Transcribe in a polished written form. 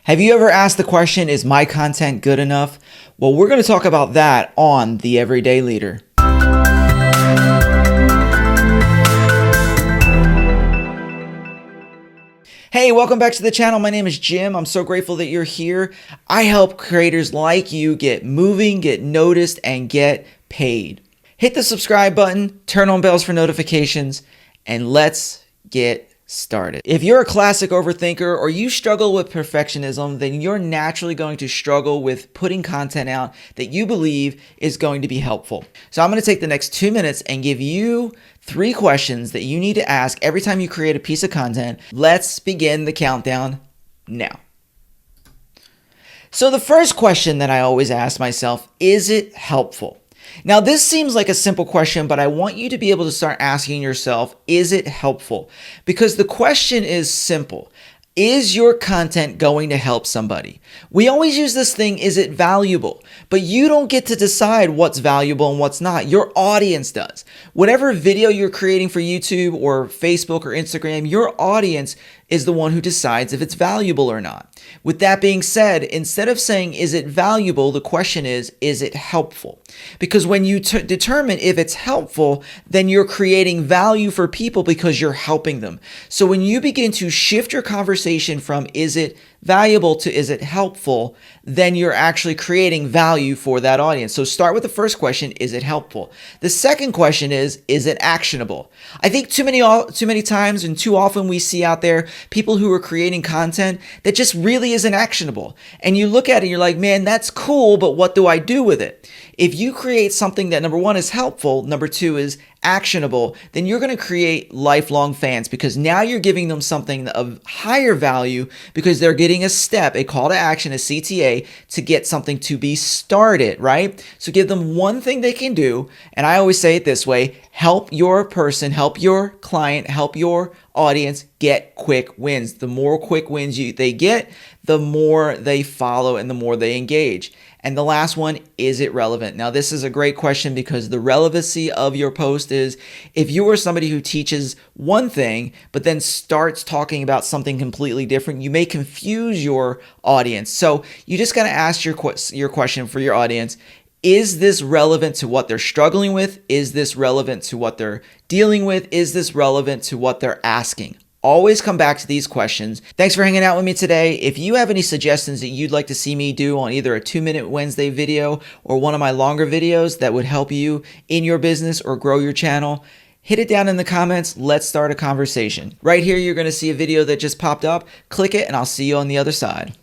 Have you ever asked the question, is my content good enough? Well, we're going to talk about that on The Everyday Leader. Hey, welcome back to the channel. My name is Jim. I'm so grateful that you're here. I help creators like you get moving, get noticed, and get paid. Hit the subscribe button, turn on bells for notifications, and let's get started. If you're a classic overthinker or you struggle with perfectionism, then you're naturally going to struggle with putting content out that you believe is going to be helpful. So I'm going to take the next 2 minutes and give you 3 questions that you need to ask every time you create a piece of content. Let's begin the countdown now. So the first question that I always ask myself, is it helpful? Now, this seems like a simple question, but I want you to be able to start asking yourself, is it helpful? Because the question is simple. Is your content going to help somebody? We always use this thing, is it valuable? But you don't get to decide what's valuable and what's not. Your audience does. Whatever video you're creating for YouTube or Facebook or Instagram, your audience is the one who decides if it's valuable or not. With that being said, instead of saying, is it valuable? The question is it helpful? Because when you determine if it's helpful, then you're creating value for people because you're helping them. So when you begin to shift your conversation from is it valuable to is it helpful, then you're actually creating value for that audience. So start with the first question, is it helpful? The second question is it actionable? I think too many times and too often we see out there people who are creating content that just really isn't actionable. And you look at it and you're like, man, that's cool, but what do I do with it? If you create something that number 1 is helpful, number 2 is actionable, then you're going to create lifelong fans because now you're giving them something of higher value because they're getting a step, a call to action, a CTA to get something to be started, right? So give them one thing they can do. And I always say it this way, help your person, help your client, help your audience get quick wins. The more quick wins they get, the more they follow and the more they engage. And the last one, is it relevant? Now, this is a great question because the relevancy of your post is if you are somebody who teaches one thing, but then starts talking about something completely different, you may confuse your audience. So you just got to ask your question for your audience. Is this relevant to what they're struggling with? Is this relevant to what they're dealing with? Is this relevant to what they're asking? Always come back to these questions. Thanks for hanging out with me today. If you have any suggestions that you'd like to see me do on either a 2-minute Wednesday video or one of my longer videos that would help you in your business or grow your channel, hit it down in the comments. Let's start a conversation. Right here, you're going to see a video that just popped up. Click it and I'll see you on the other side.